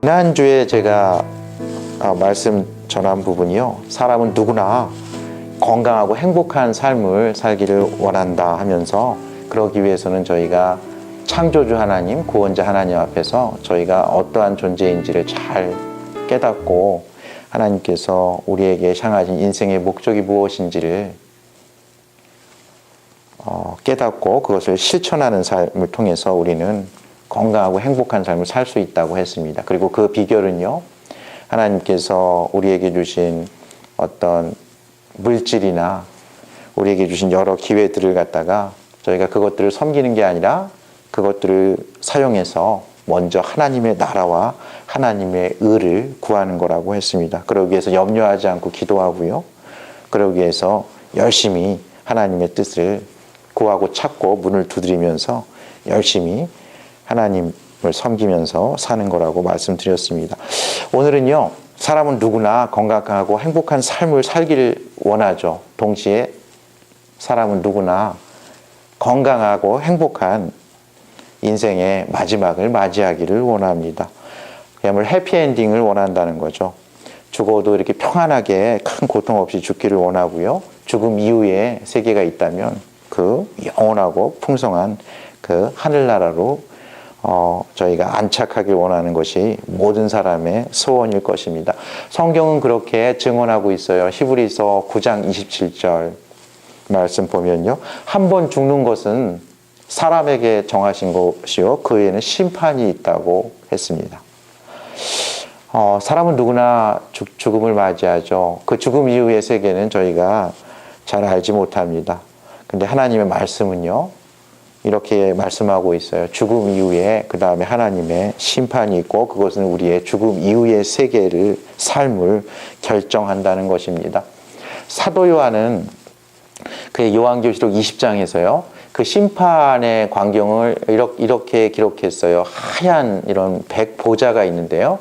지난주에 제가 말씀 전한 부분이요, 사람은 누구나 건강하고 행복한 삶을 살기를 원한다 하면서, 그러기 위해서는 저희가 창조주 하나님, 구원자 하나님 앞에서 저희가 어떠한 존재인지를 잘 깨닫고 하나님께서 우리에게 향하신 인생의 목적이 무엇인지를 깨닫고 그것을 실천하는 삶을 통해서 우리는 건강하고 행복한 삶을 살 수 있다고 했습니다. 그리고 그 비결은요, 하나님께서 우리에게 주신 어떤 물질이나 우리에게 주신 여러 기회들을 갖다가 저희가 그것들을 섬기는 게 아니라 그것들을 사용해서 먼저 하나님의 나라와 하나님의 의를 구하는 거라고 했습니다. 그러기 위해서 염려하지 않고 기도하고요, 그러기 위해서 열심히 하나님의 뜻을 구하고 찾고 문을 두드리면서 열심히 하나님을 섬기면서 사는 거라고 말씀드렸습니다. 오늘은요, 사람은 누구나 건강하고 행복한 삶을 살기를 원하죠. 동시에 사람은 누구나 건강하고 행복한 인생의 마지막을 맞이하기를 원합니다. 그야말로 해피엔딩을 원한다는 거죠. 죽어도 이렇게 평안하게 큰 고통 없이 죽기를 원하고요, 죽음 이후에 세계가 있다면 그 영원하고 풍성한 그 하늘나라로 저희가 안착하길 원하는 것이 모든 사람의 소원일 것입니다. 성경은 그렇게 증언하고 있어요. 히브리서 9장 27절 말씀 보면요, 한 번 죽는 것은 사람에게 정하신 것이요, 그 외에는 심판이 있다고 했습니다. 사람은 누구나 죽음을 맞이하죠. 그 죽음 이후의 세계는 저희가 잘 알지 못합니다. 근데 하나님의 말씀은요, 이렇게 말씀하고 있어요. 죽음 이후에 그 다음에 하나님의 심판이 있고, 그것은 우리의 죽음 이후의 세계를, 삶을 결정한다는 것입니다. 사도 요한은 그의 요한계시록 20장에서요 그 심판의 광경을 이렇게 기록했어요. 하얀 이런 백보자가 있는데요,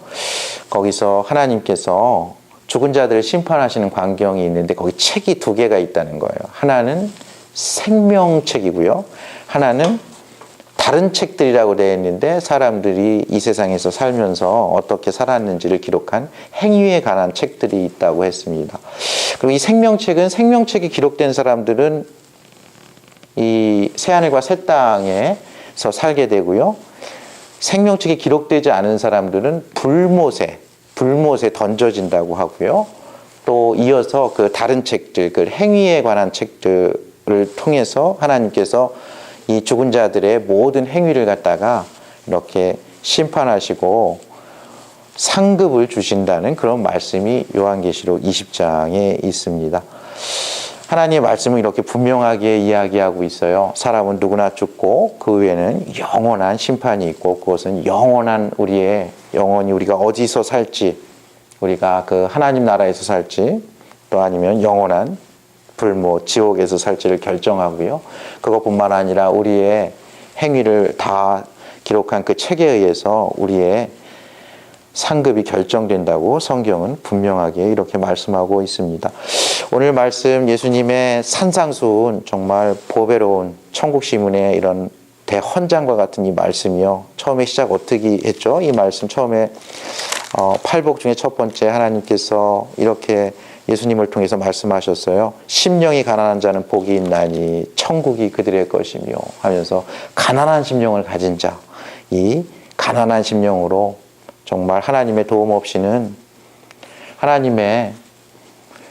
거기서 하나님께서 죽은 자들을 심판하시는 광경이 있는데 거기 책이 두 개가 있다는 거예요. 하나는 생명책이고요, 하나는 다른 책들이라고 되어 있는데 사람들이 이 세상에서 살면서 어떻게 살았는지를 기록한 행위에 관한 책들이 있다고 했습니다. 그리고 이 생명책은, 생명책이 기록된 사람들은 이 새하늘과 새 땅에서 살게 되고요, 생명책이 기록되지 않은 사람들은 불못에 던져진다고 하고요, 또 이어서 그 다른 책들, 그 행위에 관한 책들을 통해서 하나님께서 이 죽은 자들의 모든 행위를 갖다가 이렇게 심판하시고 상급을 주신다는 그런 말씀이 요한계시록 20장에 있습니다. 하나님의 말씀은 이렇게 분명하게 이야기하고 있어요. 사람은 누구나 죽고 그 후에는 영원한 심판이 있고, 그것은 영원한 영원히 우리가 어디서 살지, 우리가 그 하나님 나라에서 살지, 또 아니면 영원한 불모, 지옥에서 살지를 결정하고요, 그것뿐만 아니라 우리의 행위를 다 기록한 그 책에 의해서 우리의 상급이 결정된다고 성경은 분명하게 이렇게 말씀하고 있습니다. 오늘 말씀, 예수님의 산상수훈, 정말 보배로운 천국시문의 이런 대헌장과 같은 이 말씀이요, 처음에 시작 어떻게 했죠? 이 말씀 처음에 팔복 중에 첫 번째, 하나님께서 이렇게 예수님을 통해서 말씀하셨어요. 심령이 가난한 자는 복이 있나니 천국이 그들의 것이며 하면서, 가난한 심령을 가진 자, 이 가난한 심령으로 정말 하나님의 도움 없이는, 하나님의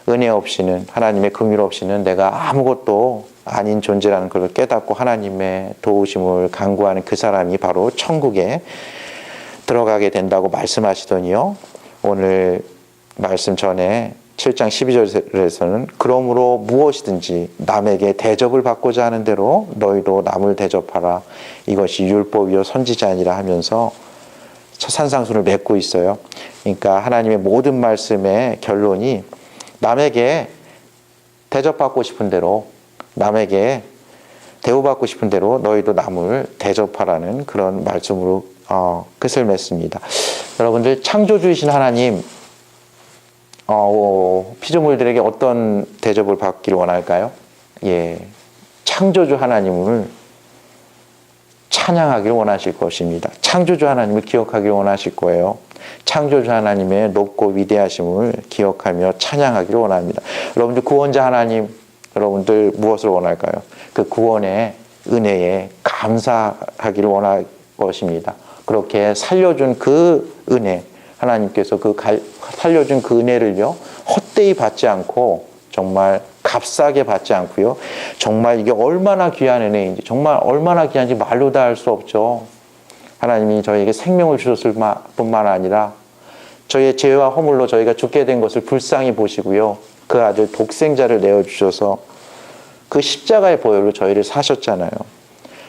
은혜 없이는, 하나님의 긍휼 없이는 내가 아무것도 아닌 존재라는 것을 깨닫고 하나님의 도우심을 간구하는 그 사람이 바로 천국에 들어가게 된다고 말씀하시더니요, 오늘 말씀 전에 7장 12절에서는 그러므로 무엇이든지 남에게 대접을 받고자 하는 대로 너희도 남을 대접하라, 이것이 율법이요 선지자니라 하면서 산상수훈을 맺고 있어요. 그러니까 하나님의 모든 말씀의 결론이 남에게 대접받고 싶은 대로, 남에게 대우받고 싶은 대로 너희도 남을 대접하라는 그런 말씀으로 끝을 맺습니다. 여러분들, 창조주이신 하나님, 피조물들에게 어떤 대접을 받기를 원할까요? 창조주 하나님을 찬양하길 원하실 것입니다. 창조주 하나님을 기억하길 원하실 거예요. 창조주 하나님의 높고 위대하심을 기억하며 찬양하기를 원합니다. 여러분들 구원자 하나님, 여러분들 무엇을 원할까요? 그 구원의 은혜에 감사하기를 원할 것입니다. 그렇게 살려준 그 은혜, 하나님께서 살려준 그 은혜를요, 헛되이 받지 않고 정말 값싸게 받지 않고요, 정말 이게 얼마나 귀한 은혜인지, 정말 얼마나 귀한지 말로 다 할 수 없죠. 하나님이 저희에게 생명을 주셨을 뿐만 아니라 저희의 죄와 허물로 저희가 죽게 된 것을 불쌍히 보시고요, 그 아들 독생자를 내어주셔서 그 십자가의 보혈로 저희를 사셨잖아요.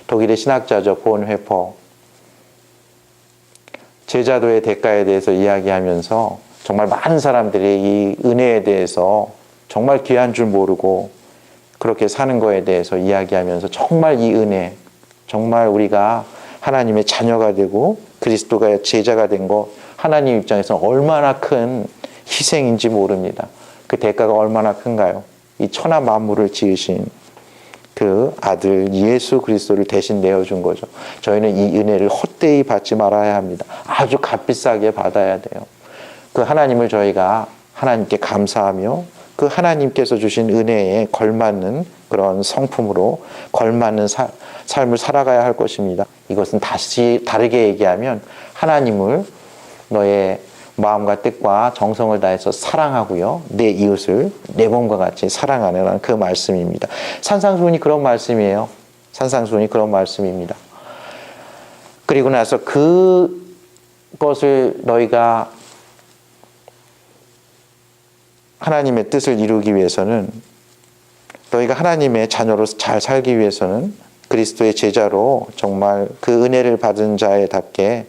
독일의 신학자죠, 본회퍼. 제자도의 대가에 대해서 이야기하면서 정말 많은 사람들이 이 은혜에 대해서 정말 귀한 줄 모르고 그렇게 사는 거에 대해서 이야기하면서 정말 이 은혜, 정말 우리가 하나님의 자녀가 되고 그리스도가 제자가 된 것, 하나님 입장에서는 얼마나 큰 희생인지 모릅니다. 그 대가가 얼마나 큰가요? 이 천하 만물을 지으신 그 아들 예수 그리스도를 대신 내어준 거죠. 저희는 이 은혜를 헛되이 받지 말아야 합니다. 아주 값비싸게 받아야 돼요. 그 하나님을 저희가 하나님께 감사하며 그 하나님께서 주신 은혜에 걸맞는 그런 성품으로 걸맞는 삶을 살아가야 할 것입니다. 이것은 다시 다르게 얘기하면 하나님을 너의 마음과 뜻과 정성을 다해서 사랑하고요, 내 이웃을 내 몸과 같이 사랑하는 그 말씀입니다. 산상수훈이 그런 말씀이에요. 산상수훈이 그런 말씀입니다. 그리고 나서 그것을 너희가 하나님의 뜻을 이루기 위해서는, 너희가 하나님의 자녀로 잘 살기 위해서는 그리스도의 제자로 정말 그 은혜를 받은 자에답게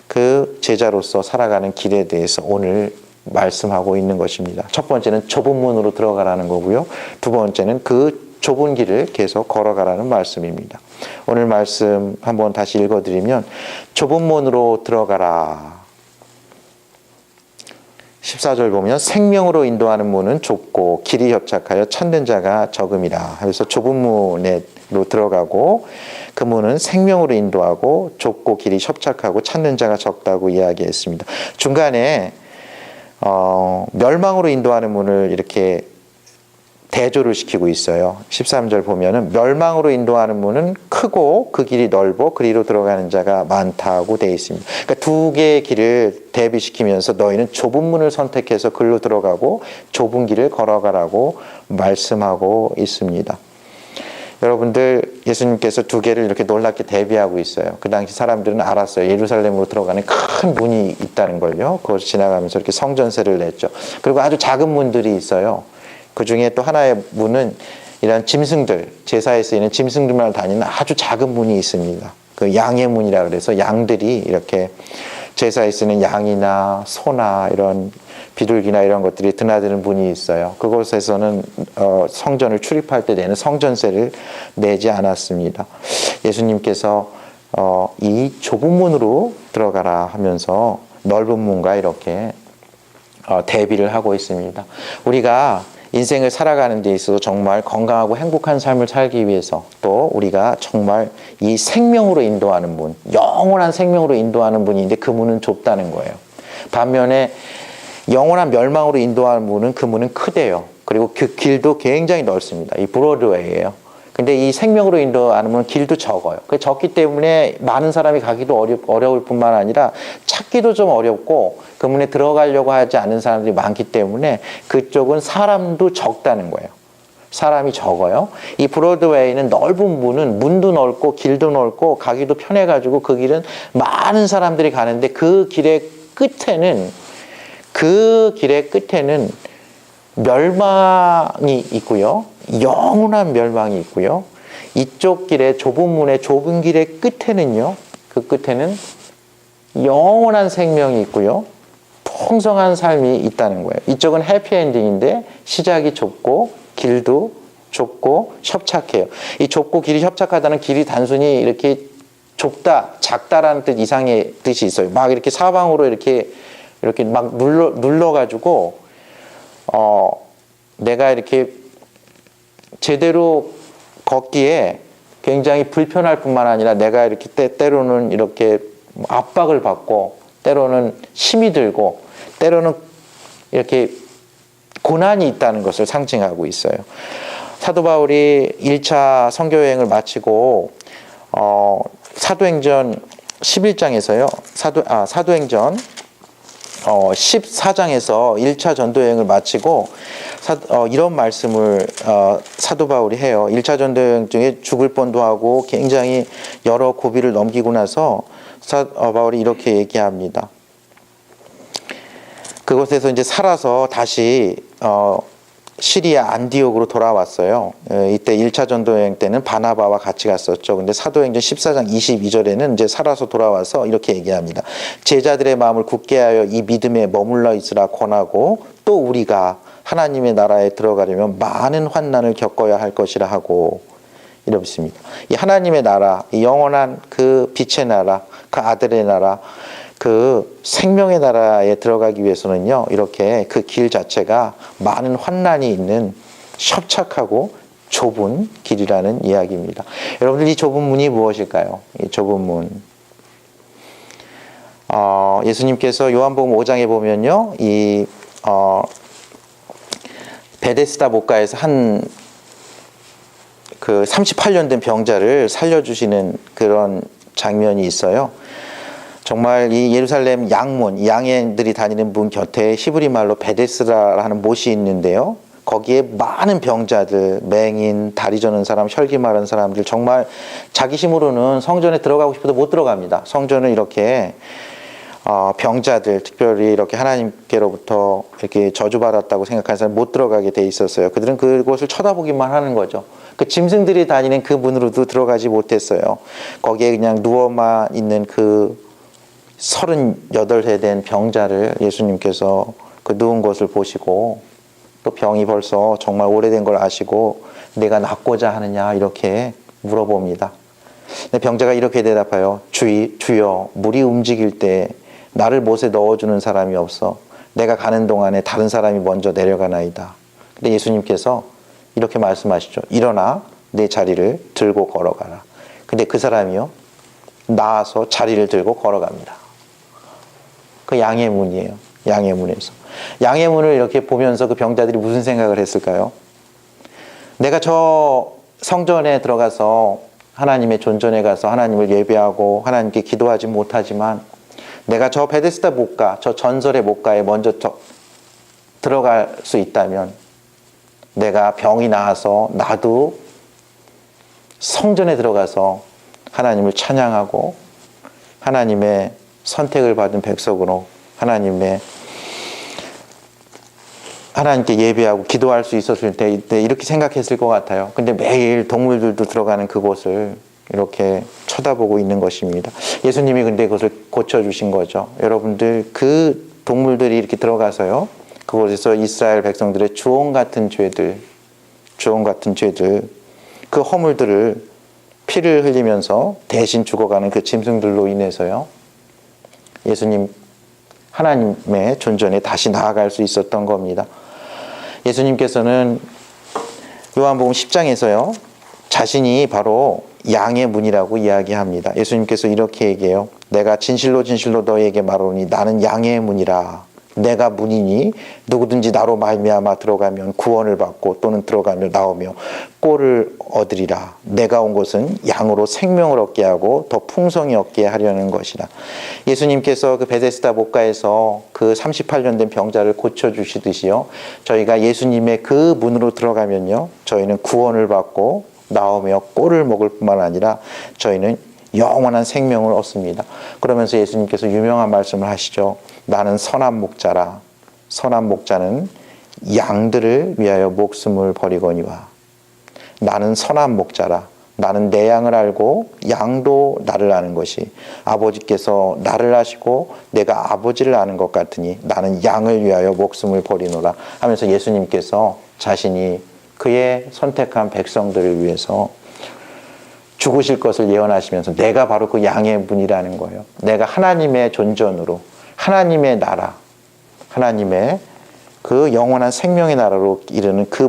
그 제자로서 살아가는 길에 대해서 오늘 말씀하고 있는 것입니다. 첫 번째는 좁은 문으로 들어가라는 거고요. 두 번째는 그 좁은 길을 계속 걸어가라는 말씀입니다. 오늘 말씀 한번 다시 읽어드리면, 좁은 문으로 들어가라. 14절 보면 생명으로 인도하는 문은 좁고 길이 협착하여 찾는 자가 적음이라. 그래서 좁은 문으로 들어가고 그 문은 생명으로 인도하고 좁고 길이 협착하고 찾는 자가 적다고 이야기했습니다. 중간에 멸망으로 인도하는 문을 이렇게 대조를 시키고 있어요. 13절 보면은 멸망으로 인도하는 문은 크고 그 길이 넓어 그리로 들어가는 자가 많다고 되어 있습니다. 그러니까 두 개의 길을 대비시키면서 너희는 좁은 문을 선택해서 글로 들어가고 좁은 길을 걸어가라고 말씀하고 있습니다. 여러분들, 예수님께서 두 개를 이렇게 놀랍게 대비하고 있어요. 그 당시 사람들은 알았어요. 예루살렘으로 들어가는 큰 문이 있다는 걸요. 그것을 지나가면서 이렇게 성전세를 냈죠. 그리고 아주 작은 문들이 있어요. 그 중에 또 하나의 문은 이런 짐승들, 제사에 쓰이는 짐승들만 다니는 아주 작은 문이 있습니다. 그 양의 문이라 그래서 양들이 이렇게 제사에 쓰는 양이나 소나 이런 비둘기나 이런 것들이 드나드는 문이 있어요. 그곳에서는 성전을 출입할 때 내는 성전세를 내지 않았습니다. 예수님께서 이 좁은 문으로 들어가라 하면서 넓은 문과 이렇게 대비를 하고 있습니다. 우리가 인생을 살아가는 데 있어서 정말 건강하고 행복한 삶을 살기 위해서, 또 우리가 정말 이 생명으로 인도하는 문, 영원한 생명으로 인도하는 문인데 그 문은 좁다는 거예요. 반면에 영원한 멸망으로 인도하는 문은, 그 문은 크대요. 그리고 그 길도 굉장히 넓습니다. 이 브로드웨이예요. 근데 이 생명으로 인도하는 문은 길도 적어요. 그 적기 때문에 많은 사람이 가기도 어려울 뿐만 아니라 찾기도 좀 어렵고 그 문에 들어가려고 하지 않는 사람들이 많기 때문에 그쪽은 사람도 적다는 거예요. 사람이 적어요. 이 브로드웨이는 넓은 문은 문도 넓고 길도 넓고 가기도 편해가지고 그 길은 많은 사람들이 가는데 그 길의 끝에는 멸망이 있고요. 영원한 멸망이 있고요. 이쪽 길의 좁은 문의 좁은 길의 끝에는요. 그 끝에는 영원한 생명이 있고요. 풍성한 삶이 있다는 거예요. 이쪽은 해피엔딩인데 시작이 좁고 길도 좁고 협착해요. 이 좁고 길이 협착하다는 길이 단순히 이렇게 좁다, 작다라는 뜻 이상의 뜻이 있어요. 막 이렇게 사방으로 이렇게 막 눌러가지고 내가 이렇게 제대로 걷기에 굉장히 불편할 뿐만 아니라 내가 이렇게 때로는 이렇게 압박을 받고 때로는 힘이 들고 때로는 이렇게 고난이 있다는 것을 상징하고 있어요. 사도 바울이 1차 선교 여행을 마치고 사도행전 11장에서요. 사도행전 14장에서 1차 전도 여행을 마치고 이런 말씀을 사도 바울이 해요. 1차 전도 여행 중에 죽을 뻔도 하고 굉장히 여러 고비를 넘기고 나서 바울이 이렇게 얘기합니다. 그곳에서 이제 살아서 다시 시리아 안디옥으로 돌아왔어요. 이때 1차 전도 여행 때는 바나바와 같이 갔었죠. 근데 사도행전 14장 22절에는 이제 살아서 돌아와서 이렇게 얘기합니다. 제자들의 마음을 굳게 하여 이 믿음에 머물러 있으라 권하고 또 우리가 하나님의 나라에 들어가려면 많은 환난을 겪어야 할 것이라 하고 이렇습니다. 이 하나님의 나라, 이 영원한 그 빛의 나라, 그 아들의 나라, 그 생명의 나라에 들어가기 위해서는요, 이렇게 그 길 자체가 많은 환난이 있는 협착하고 좁은 길이라는 이야기입니다. 여러분들 이 좁은 문이 무엇일까요? 이 좁은 문. 예수님께서 요한복음 5장에 보면요, 이 베데스다 목가에서 그 38년 된 병자를 살려주시는 그런 장면이 있어요. 정말 이 예루살렘 양문, 양인들이 다니는 문 곁에 히브리 말로 베데스다라는 못이 있는데요. 거기에 많은 병자들, 맹인, 다리 저는 사람, 혈기 마른 사람들, 정말 자기 힘으로는 성전에 들어가고 싶어도 못 들어갑니다. 성전은 이렇게 병자들, 특별히 이렇게 하나님께로부터 이렇게 저주받았다고 생각하는 사람 못 들어가게 돼 있었어요. 그들은 그곳을 쳐다보기만 하는 거죠. 그 짐승들이 다니는 그 문으로도 들어가지 못했어요. 거기에 그냥 누워만 있는 그 38세 된 병자를 예수님께서 그 누운 것을 보시고 또 병이 벌써 정말 오래된 걸 아시고 내가 낫고자 하느냐 이렇게 물어봅니다. 근데 병자가 이렇게 대답해요. 주여 물이 움직일 때 나를 못에 넣어주는 사람이 없어. 내가 가는 동안에 다른 사람이 먼저 내려가나이다. 근데 예수님께서 이렇게 말씀하시죠. 일어나 내 자리를 들고 걸어가라. 근데 그 사람이요, 나와서 자리를 들고 걸어갑니다. 그 양의 문이에요. 양의 문에서. 양의 문을 이렇게 보면서 그 병자들이 무슨 생각을 했을까요? 내가 저 성전에 들어가서 하나님의 존전에 가서 하나님을 예배하고 하나님께 기도하지 못하지만 내가 저 베데스다 목가, 저 전설의 목가에 먼저 들어갈 수 있다면 내가 병이 나아서 나도 성전에 들어가서 하나님을 찬양하고 하나님의 선택을 받은 백성으로 하나님께 예배하고 기도할 수 있었을 때 이렇게 생각했을 것 같아요. 근데 매일 동물들도 들어가는 그곳을 이렇게 쳐다보고 있는 것입니다. 예수님이 근데 그것을 고쳐주신 거죠. 여러분들 그 동물들이 이렇게 들어가서요, 그곳에서 이스라엘 백성들의 주홍 같은 죄들, 그 허물들을 피를 흘리면서 대신 죽어가는 그 짐승들로 인해서요, 예수님 하나님의 존전에 다시 나아갈 수 있었던 겁니다. 예수님께서는 요한복음 10장에서요 자신이 바로 양의 문이라고 이야기합니다. 예수님께서 이렇게 얘기해요. 내가 진실로 진실로 너희에게 말하노니 나는 양의 문이라. 내가 문이니 누구든지 나로 말미암아 들어가면 구원을 받고 또는 들어가며 나오며 꼴을 얻으리라. 내가 온 것은 양으로 생명을 얻게 하고 더 풍성히 얻게 하려는 것이라. 예수님께서 그 베데스다 목가에서 그 38년 된 병자를 고쳐주시듯이요, 저희가 예수님의 그 문으로 들어가면요, 저희는 구원을 받고 나오며 꼴을 먹을 뿐만 아니라 저희는 영원한 생명을 얻습니다. 그러면서 예수님께서 유명한 말씀을 하시죠. 나는 선한 목자라. 선한 목자는 양들을 위하여 목숨을 버리거니와. 나는 선한 목자라. 나는 내 양을 알고 양도 나를 아는 것이 아버지께서 나를 아시고 내가 아버지를 아는 것 같으니 나는 양을 위하여 목숨을 버리노라 하면서 예수님께서 자신이 그의 선택한 백성들을 위해서 죽으실 것을 예언하시면서 내가 바로 그 양의 문이라는 거예요. 내가 하나님의 존전으로 하나님의 나라, 하나님의 그 영원한 생명의 나라로 이르는 그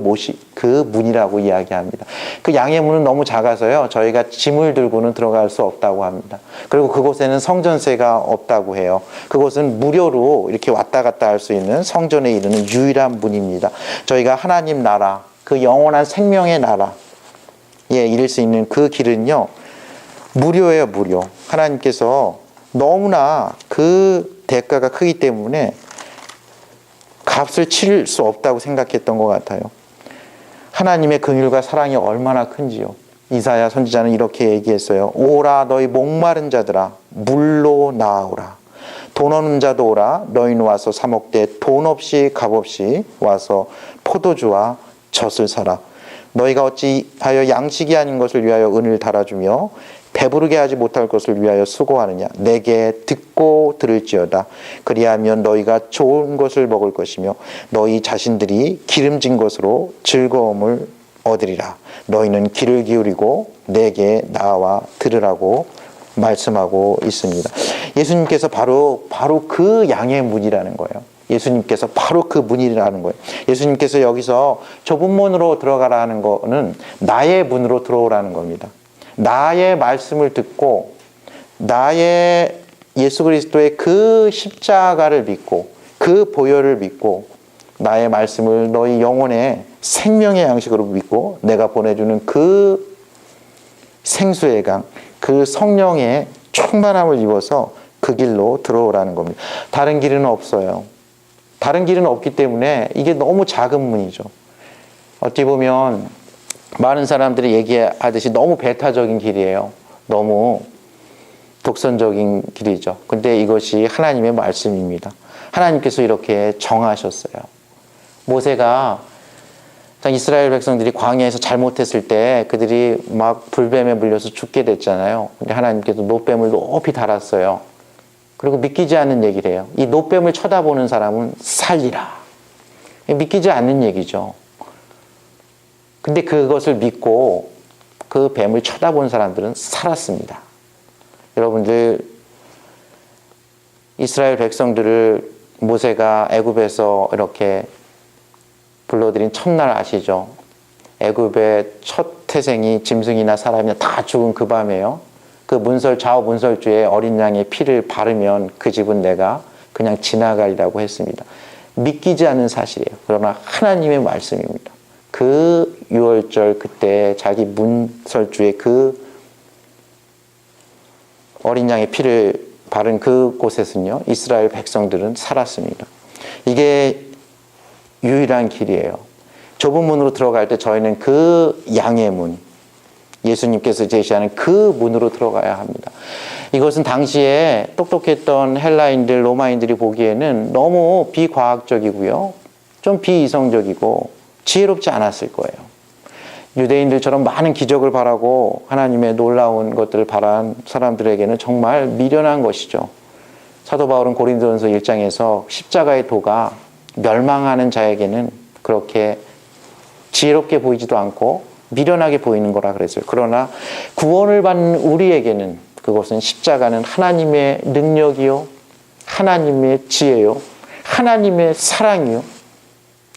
문이라고 이야기합니다. 그 양의 문은 너무 작아서요, 저희가 짐을 들고는 들어갈 수 없다고 합니다. 그리고 그곳에는 성전세가 없다고 해요. 그곳은 무료로 이렇게 왔다 갔다 할 수 있는 성전에 이르는 유일한 문입니다. 저희가 하나님 나라, 그 영원한 생명의 나라에 이를 수 있는 그 길은요, 무료예요, 무료. 하나님께서 너무나 그 대가가 크기 때문에 값을 치를 수 없다고 생각했던 것 같아요. 하나님의 긍휼과 사랑이 얼마나 큰지요. 이사야 선지자는 이렇게 얘기했어요. 오라 너희 목마른 자들아 물로 나아오라. 돈 없는 자도 오라. 너희는 와서 사 먹되 돈 없이 값 없이 와서 포도주와 젖을 사라. 너희가 어찌하여 양식이 아닌 것을 위하여 은을 달아주며 배부르게 하지 못할 것을 위하여 수고하느냐. 내게 듣고 들을지어다. 그리하면 너희가 좋은 것을 먹을 것이며 너희 자신들이 기름진 것으로 즐거움을 얻으리라. 너희는 귀를 기울이고 내게 나와 들으라고 말씀하고 있습니다. 예수님께서 바로 그 양의 문이라는 거예요. 예수님께서 바로 그 문이라는 거예요. 예수님께서 여기서 좁은 문으로 들어가라 하는 거는 나의 문으로 들어오라는 겁니다. 나의 말씀을 듣고 나의 예수 그리스도의 그 십자가를 믿고 그 보혈을 믿고 나의 말씀을 너희 영혼의 생명의 양식으로 믿고 내가 보내주는 그 생수의 강, 그 성령의 충만함을 입어서 그 길로 들어오라는 겁니다. 다른 길은 없어요. 다른 길은 없기 때문에 이게 너무 작은 문이죠. 어찌 보면 많은 사람들이 얘기하듯이 너무 배타적인 길이에요. 너무 독선적인 길이죠. 근데 이것이 하나님의 말씀입니다. 하나님께서 이렇게 정하셨어요. 모세가 이스라엘 백성들이 광야에서 잘못했을 때 그들이 막 불뱀에 물려서 죽게 됐잖아요. 근데 하나님께서 놋뱀을 높이 달았어요. 그리고 믿기지 않는 얘기를 해요. 이 놋뱀을 쳐다보는 사람은 살리라. 믿기지 않는 얘기죠. 근데 그것을 믿고 그 뱀을 쳐다본 사람들은 살았습니다. 여러분들, 이스라엘 백성들을 모세가 애굽에서 이렇게 불러들인 첫날 아시죠? 애굽의 첫 태생이 짐승이나 사람이나 다 죽은 그 밤에요. 그 좌우 문설주에 어린 양의 피를 바르면 그 집은 내가 그냥 지나가리라고 했습니다. 믿기지 않는 사실이에요. 그러나 하나님의 말씀입니다. 그 유월절 그때 자기 문설주에 그 어린 양의 피를 바른 그곳에서는요, 이스라엘 백성들은 살았습니다. 이게 유일한 길이에요. 좁은 문으로 들어갈 때 저희는 그 양의 문, 예수님께서 제시하는 그 문으로 들어가야 합니다. 이것은 당시에 똑똑했던 헬라인들, 로마인들이 보기에는 너무 비과학적이고요, 좀 비이성적이고 지혜롭지 않았을 거예요. 유대인들처럼 많은 기적을 바라고 하나님의 놀라운 것들을 바란 사람들에게는 정말 미련한 것이죠. 사도 바울은 고린도전서 1장에서 십자가의 도가 멸망하는 자에게는 그렇게 지혜롭게 보이지도 않고 미련하게 보이는 거라 그랬어요. 그러나 구원을 받는 우리에게는 그것은 십자가는 하나님의 능력이요, 하나님의 지혜요, 하나님의 사랑이요,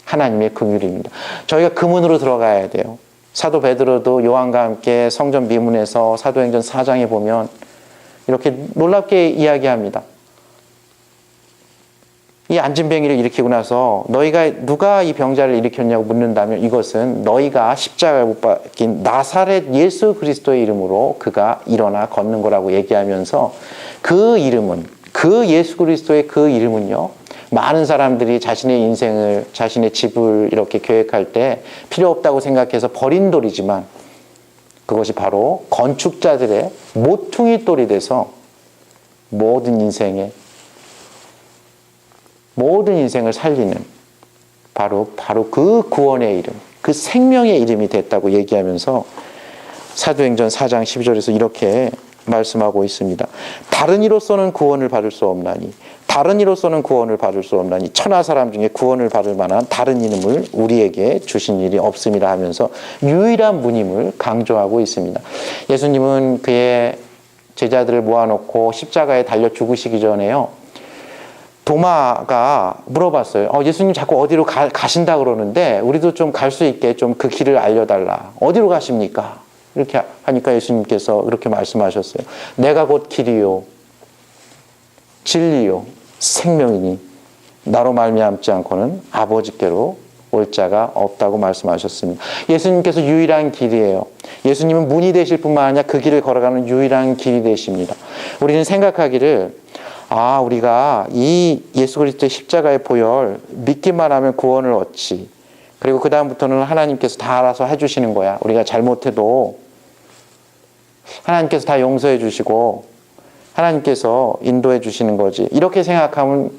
하나님의 긍휼입니다. 저희가 그 문으로 들어가야 돼요. 사도 베드로도 요한과 함께 성전 미문에서 사도행전 4장에 보면 이렇게 놀랍게 이야기합니다. 이 안진뱅이를 일으키고 나서 누가 이 병자를 일으켰냐고 묻는다면 이것은 너희가 십자가에 못 박힌 나사렛 예수 그리스도의 이름으로 그가 일어나 걷는 거라고 얘기하면서 그 이름은, 그 예수 그리스도의 그 이름은요, 많은 사람들이 자신의 인생을, 자신의 집을 이렇게 계획할 때 필요 없다고 생각해서 버린 돌이지만 그것이 바로 건축자들의 모퉁이 돌이 돼서 모든 인생을 살리는 바로 그 구원의 이름, 그 생명의 이름이 됐다고 얘기하면서 사도행전 4장 12절에서 이렇게 말씀하고 있습니다. 다른 이로서는 구원을 받을 수 없나니, 다른 이로서는 구원을 받을 수 없나니 천하 사람 중에 구원을 받을 만한 다른 이름을 우리에게 주신 일이 없음이라 하면서 유일한 문임을 강조하고 있습니다. 예수님은 그의 제자들을 모아놓고 십자가에 달려 죽으시기 전에요, 도마가 물어봤어요. 예수님 자꾸 어디로 가신다 그러는데 우리도 좀 갈 수 있게 좀 그 길을 알려달라. 어디로 가십니까? 이렇게 하니까 예수님께서 그렇게 말씀하셨어요. 내가 곧 길이요 진리요 생명이니 나로 말미암지 않고는 아버지께로 올 자가 없다고 말씀하셨습니다. 예수님께서 유일한 길이에요. 예수님은 문이 되실 뿐만 아니라 그 길을 걸어가는 유일한 길이 되십니다. 우리는 생각하기를 우리가 이 예수 그리스도의 십자가의 보혈 믿기만 하면 구원을 얻지. 그리고 그 다음부터는 하나님께서 다 알아서 해주시는 거야. 우리가 잘못해도 하나님께서 다 용서해 주시고 하나님께서 인도해 주시는 거지. 이렇게 생각하면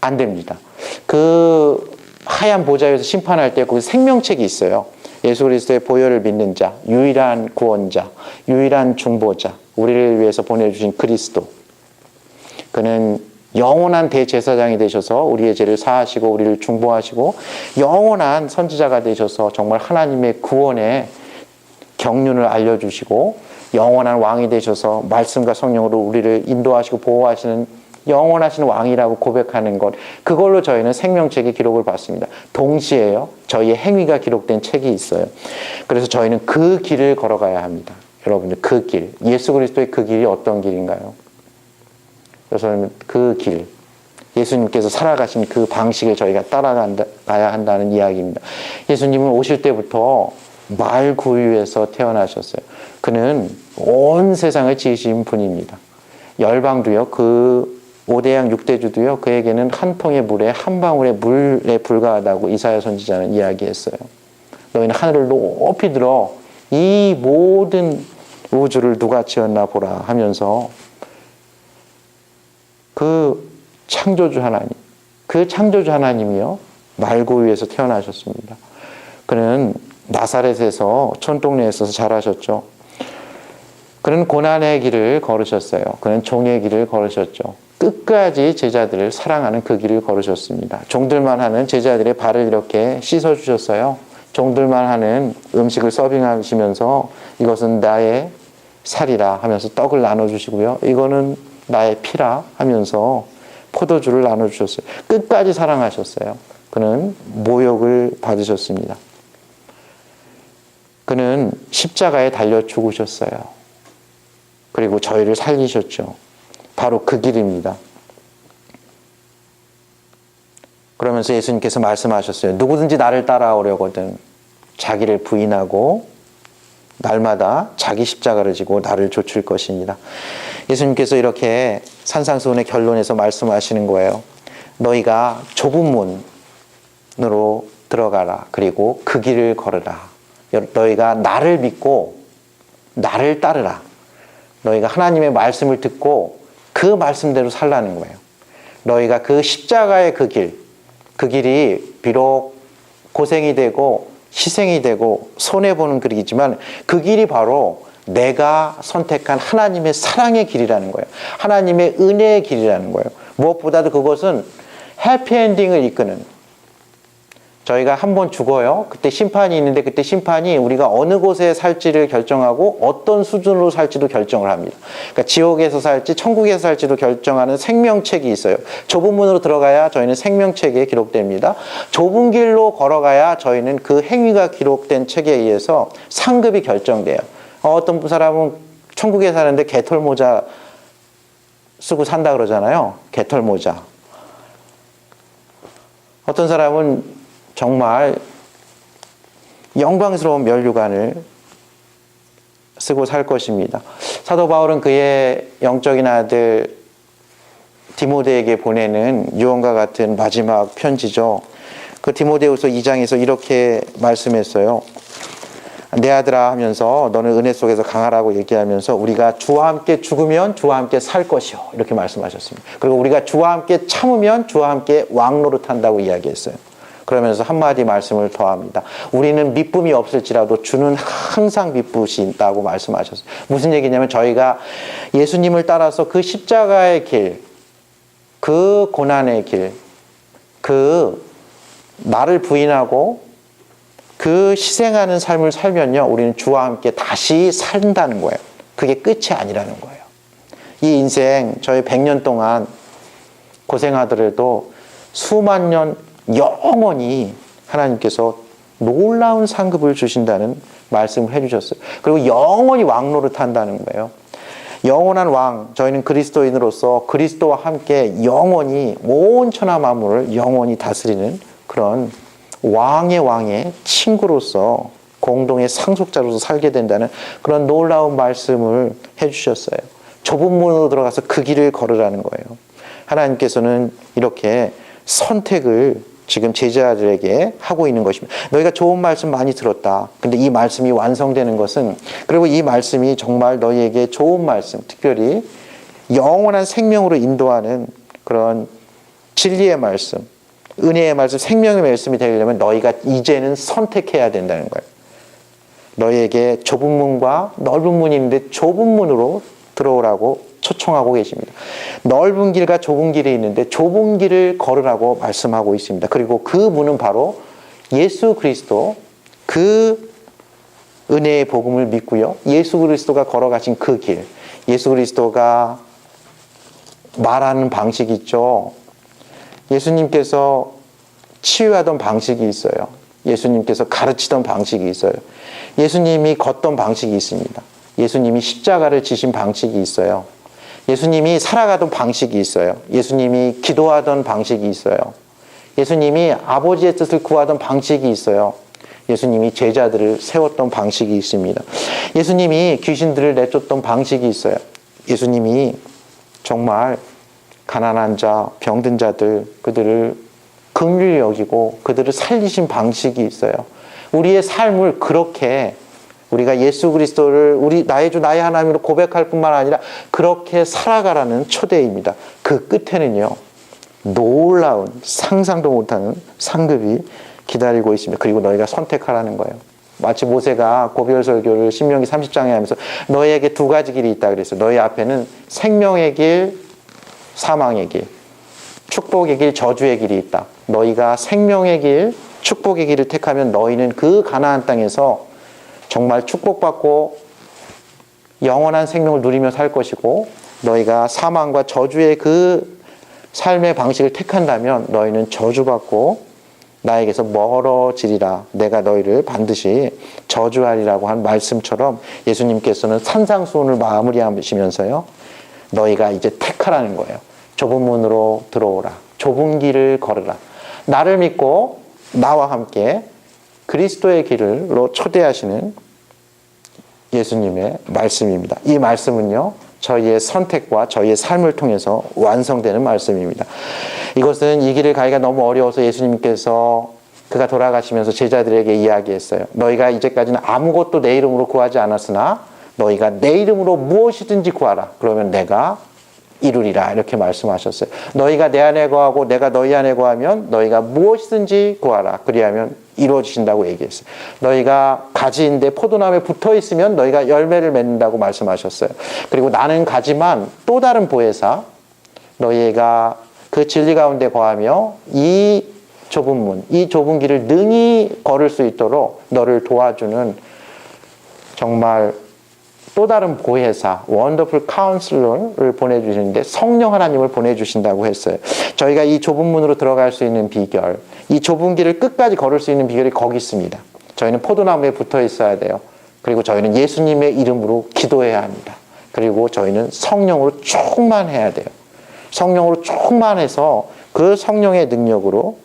안 됩니다. 그 하얀 보좌 위에서 심판할 때 그 생명책이 있어요. 예수 그리스도의 보혈을 믿는 자, 유일한 구원자, 유일한 중보자, 우리를 위해서 보내주신 그리스도. 그는 영원한 대제사장이 되셔서 우리의 죄를 사하시고 우리를 중보하시고 영원한 선지자가 되셔서 정말 하나님의 구원의 경륜을 알려주시고 영원한 왕이 되셔서 말씀과 성령으로 우리를 인도하시고 보호하시는 영원하신 왕이라고 고백하는 것, 그걸로 저희는 생명책의 기록을 받습니다. 동시에요, 저희의 행위가 기록된 책이 있어요. 그래서 저희는 그 길을 걸어가야 합니다. 여러분들, 그 길, 예수 그리스도의 그 길이 어떤 길인가요? 그래서 그 길, 예수님께서 살아가신 그 방식을 저희가 따라가야 한다는 이야기입니다. 예수님은 오실 때부터 말구유에서 태어나셨어요. 그는 온 세상을 지으신 분입니다. 열방도요, 그 5대양 6대주도요, 그에게는 한 통의 물에 한 방울의 물에 불과하다고 이사야 선지자는 이야기했어요. 너희는 하늘을 높이 들어 이 모든 우주를 누가 지었나 보라 하면서 그 창조주 하나님, 그 창조주 하나님이요, 말구유에서 태어나셨습니다. 그는 나사렛에서 촌동네에서 자라셨죠. 그는 고난의 길을 걸으셨어요. 그는 종의 길을 걸으셨죠. 끝까지 제자들을 사랑하는 그 길을 걸으셨습니다. 종들만 하는 제자들의 발을 이렇게 씻어주셨어요. 종들만 하는 음식을 서빙하시면서 이것은 나의 살이라 하면서 떡을 나눠주시고요. 이거는 나의 피라 하면서 포도주를 나눠주셨어요. 끝까지 사랑하셨어요. 그는 모욕을 받으셨습니다. 그는 십자가에 달려 죽으셨어요. 그리고 저희를 살리셨죠. 바로 그 길입니다. 그러면서 예수님께서 말씀하셨어요. 누구든지 나를 따라오려거든 자기를 부인하고 날마다 자기 십자가를 지고 나를 좇을 것입니다. 예수님께서 이렇게 산상수훈의 결론에서 말씀하시는 거예요. 너희가 좁은 문으로 들어가라. 그리고 그 길을 걸으라. 너희가 나를 믿고 나를 따르라. 너희가 하나님의 말씀을 듣고 그 말씀대로 살라는 거예요. 너희가 그 십자가의 그 길이 비록 고생이 되고 희생이 되고 손해보는 길이지만 그 길이 바로 내가 선택한 하나님의 사랑의 길이라는 거예요. 하나님의 은혜의 길이라는 거예요. 무엇보다도 그것은 해피엔딩을 이끄는, 저희가 한 번 죽어요. 그때 심판이 있는데 그때 심판이 우리가 어느 곳에 살지를 결정하고 어떤 수준으로 살지도 결정을 합니다. 그러니까 지옥에서 살지 천국에서 살지도 결정하는 생명책이 있어요. 좁은 문으로 들어가야 저희는 생명책에 기록됩니다. 좁은 길로 걸어가야 저희는 그 행위가 기록된 책에 의해서 상급이 결정돼요. 어떤 사람은 천국에 사는데 개털모자 쓰고 산다 그러잖아요. 개털모자. 어떤 사람은 정말 영광스러운 면류관을 쓰고 살 것입니다. 사도 바울은 그의 영적인 아들 디모데에게 보내는 유언과 같은 마지막 편지죠. 그 디모데후서 2장에서 이렇게 말씀했어요. 내 아들아 하면서 너는 은혜 속에서 강하라고 얘기하면서 우리가 주와 함께 죽으면 주와 함께 살 것이요, 이렇게 말씀하셨습니다. 그리고 우리가 주와 함께 참으면 주와 함께 왕노릇한다고 이야기했어요. 그러면서 한마디 말씀을 더합니다. 우리는 미쁨이 없을지라도 주는 항상 미쁘신다고 말씀하셨어요. 무슨 얘기냐면 저희가 예수님을 따라서 그 십자가의 길, 그 고난의 길, 그 나를 부인하고 그 희생하는 삶을 살면요, 우리는 주와 함께 다시 산다는 거예요. 그게 끝이 아니라는 거예요. 이 인생, 저희 100년 동안 고생하더라도 수만 년 영원히 하나님께서 놀라운 상급을 주신다는 말씀을 해주셨어요. 그리고 영원히 왕노릇 한다는 거예요. 영원한 왕, 저희는 그리스도인으로서 그리스도와 함께 영원히 온 천하 만물을 영원히 다스리는 그런 왕의 친구로서 공동의 상속자로서 살게 된다는 그런 놀라운 말씀을 해주셨어요. 좁은 문으로 들어가서 그 길을 걸으라는 거예요. 하나님께서는 이렇게 선택을 지금 제자들에게 하고 있는 것입니다. 너희가 좋은 말씀 많이 들었다. 근데 이 말씀이 완성되는 것은, 그리고 이 말씀이 정말 너희에게 좋은 말씀, 특별히 영원한 생명으로 인도하는 그런 진리의 말씀, 은혜의 말씀, 생명의 말씀이 되려면 너희가 이제는 선택해야 된다는 거예요. 너희에게 좁은 문과 넓은 문이 있는데 좁은 문으로 들어오라고 초청하고 계십니다. 넓은 길과 좁은 길이 있는데 좁은 길을 걸으라고 말씀하고 있습니다. 그리고 그 문은 바로 예수 그리스도, 그 은혜의 복음을 믿고요. 예수 그리스도가 걸어가신 그 길, 예수 그리스도가 말하는 방식이 있죠. 예수님께서 치유하던 방식이 있어요. 예수님께서 가르치던 방식이 있어요. 예수님이 걷던 방식이 있습니다. 예수님이 십자가를 지신 방식이 있어요. 예수님이 살아가던 방식이 있어요. 예수님이 기도하던 방식이 있어요. 예수님이 아버지의 뜻을 구하던 방식이 있어요. 예수님이 제자들을 세웠던 방식이 있습니다. 예수님이 귀신들을 내쫓던 방식이 있어요. 예수님이 정말 가난한 자, 병든 자들, 그들을 긍휼히 여기고 그들을 살리신 방식이 있어요. 우리의 삶을 그렇게 우리가 예수 그리스도를 우리 나의 주 나의 하나님으로 고백할 뿐만 아니라 그렇게 살아가라는 초대입니다. 그 끝에는요, 놀라운 상상도 못하는 상급이 기다리고 있습니다. 그리고 너희가 선택하라는 거예요. 마치 모세가 고별설교를 신명기 30장에 하면서 너희에게 두 가지 길이 있다 그랬어요. 너희 앞에는 생명의 길, 사망의 길, 축복의 길, 저주의 길이 있다. 너희가 생명의 길, 축복의 길을 택하면 너희는 그 가나안 땅에서 정말 축복받고 영원한 생명을 누리며 살 것이고, 너희가 사망과 저주의 그 삶의 방식을 택한다면 너희는 저주받고 나에게서 멀어지리라. 내가 너희를 반드시 저주하리라고 한 말씀처럼 예수님께서는 산상수훈을 마무리하시면서요, 너희가 이제 택하라는 거예요. 좁은 문으로 들어오라. 좁은 길을 걸으라. 나를 믿고 나와 함께 그리스도의 길로 초대하시는 예수님의 말씀입니다. 이 말씀은요, 저희의 선택과 저희의 삶을 통해서 완성되는 말씀입니다. 이것은 이 길을 가기가 너무 어려워서 예수님께서 그가 돌아가시면서 제자들에게 이야기했어요. 너희가 이제까지는 아무것도 내 이름으로 구하지 않았으나 너희가 내 이름으로 무엇이든지 구하라. 그러면 내가 이루리라. 이렇게 말씀하셨어요. 너희가 내 안에 거하고 내가 너희 안에 거하면 너희가 무엇이든지 구하라. 그리하면 이루어지신다고 얘기했어요. 너희가 가지인데 포도나무에 붙어 있으면 너희가 열매를 맺는다고 말씀하셨어요. 그리고 나는 가지만 또 다른 보혜사, 너희가 그 진리 가운데 거하며 이 좁은 문, 이 좁은 길을 능히 걸을 수 있도록 너를 도와주는 정말 또 다른 보혜사, 원더풀 카운슬러를 보내주시는데 성령 하나님을 보내주신다고 했어요. 저희가 이 좁은 문으로 들어갈 수 있는 비결, 이 좁은 길을 끝까지 걸을 수 있는 비결이 거기 있습니다. 저희는 포도나무에 붙어 있어야 돼요. 그리고 저희는 예수님의 이름으로 기도해야 합니다. 그리고 저희는 성령으로 충만해야 돼요. 성령으로 충만해서 그 성령의 능력으로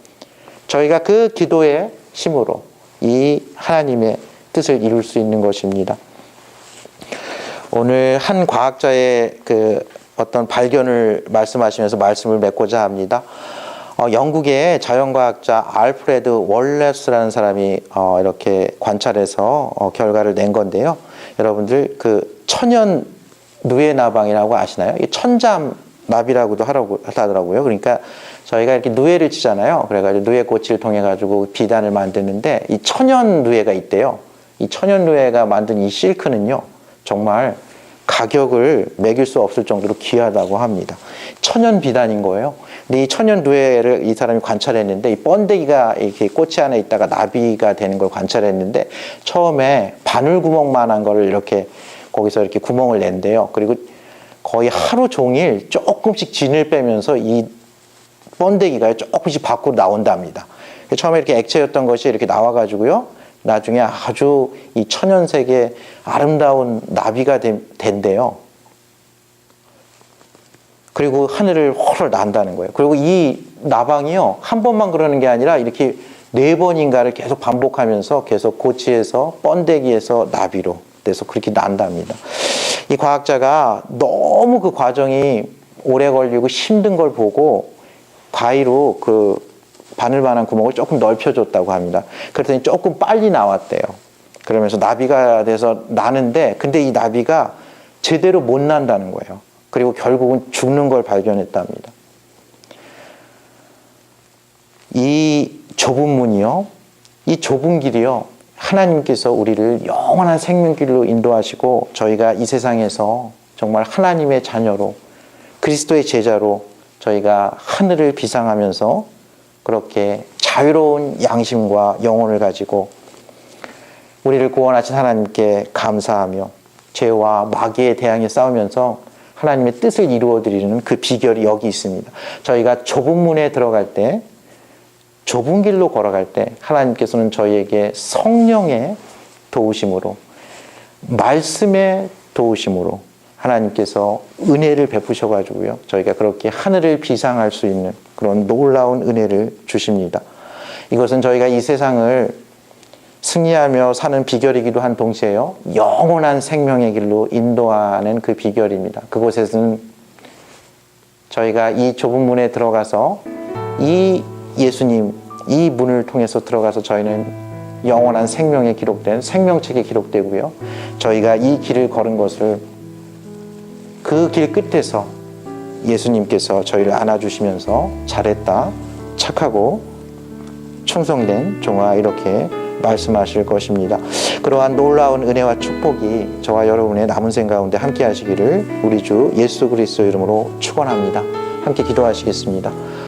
저희가 그 기도의 힘으로 이 하나님의 뜻을 이룰 수 있는 것입니다. 오늘 한 과학자의 그 어떤 발견을 말씀하시면서 말씀을 맺고자 합니다. 영국의 자연과학자 알프레드 월레스라는 사람이 이렇게 관찰해서 결과를 낸 건데요. 여러분들 그 천연 누에나방이라고 아시나요? 이 천잠나비라고도 하더라고요. 그러니까 저희가 이렇게 누에를 치잖아요. 그래가지고 누에꽃을 통해 가지고 비단을 만드는데 이 천연 누에가 있대요. 이 천연 누에가 만든 이 실크는요, 정말 가격을 매길 수 없을 정도로 귀하다고 합니다. 천연 비단인 거예요. 근데 이 천연 누에를 이 사람이 관찰했는데, 이 번데기가 이렇게 꽃이 안에 있다가 나비가 되는 걸 관찰했는데, 처음에 바늘구멍만한 거를 이렇게 거기서 이렇게 구멍을 낸대요. 그리고 거의 하루 종일 조금씩 진을 빼면서 이 번데기가 조금씩 밖으로 나온답니다. 처음에 이렇게 액체였던 것이 이렇게 나와가지고요. 나중에 아주 이 천연색의 아름다운 나비가 된대요. 그리고 하늘을 홀 난다는 거예요. 그리고 이 나방이요, 한 번만 그러는 게 아니라 이렇게 4번인가를 계속 반복하면서 계속 고치에서 번데기에서 나비로 돼서 그렇게 난답니다. 이 과학자가 너무 그 과정이 오래 걸리고 힘든 걸 보고 바위로 그 바늘만한 구멍을 조금 넓혀줬다고 합니다. 그랬더니 조금 빨리 나왔대요. 그러면서 나비가 돼서 나는데, 근데 이 나비가 제대로 못 난다는 거예요. 그리고 결국은 죽는 걸 발견했답니다. 이 좁은 문이요, 이 좁은 길이요, 하나님께서 우리를 영원한 생명길로 인도하시고 저희가 이 세상에서 정말 하나님의 자녀로, 그리스도의 제자로 저희가 하늘을 비상하면서 그렇게 자유로운 양심과 영혼을 가지고 우리를 구원하신 하나님께 감사하며 죄와 마귀에 대항해 싸우면서 하나님의 뜻을 이루어드리는 그 비결이 여기 있습니다. 저희가 좁은 문에 들어갈 때, 좁은 길로 걸어갈 때 하나님께서는 저희에게 성령의 도우심으로, 말씀의 도우심으로 하나님께서 은혜를 베푸셔가지고요, 저희가 그렇게 하늘을 비상할 수 있는 그런 놀라운 은혜를 주십니다. 이것은 저희가 이 세상을 승리하며 사는 비결이기도 한 동시에요, 영원한 생명의 길로 인도하는 그 비결입니다. 그곳에서는 저희가 이 좁은 문에 들어가서 이 예수님, 이 문을 통해서 들어가서 저희는 영원한 생명에 기록된 생명책에 기록되고요, 저희가 이 길을 걸은 것을 그 길 끝에서 예수님께서 저희를 안아주시면서 잘했다, 착하고 충성된 종아, 이렇게 말씀하실 것입니다. 그러한 놀라운 은혜와 축복이 저와 여러분의 남은 생 가운데 함께 하시기를 우리 주 예수 그리스도 이름으로 축원합니다. 함께 기도하시겠습니다.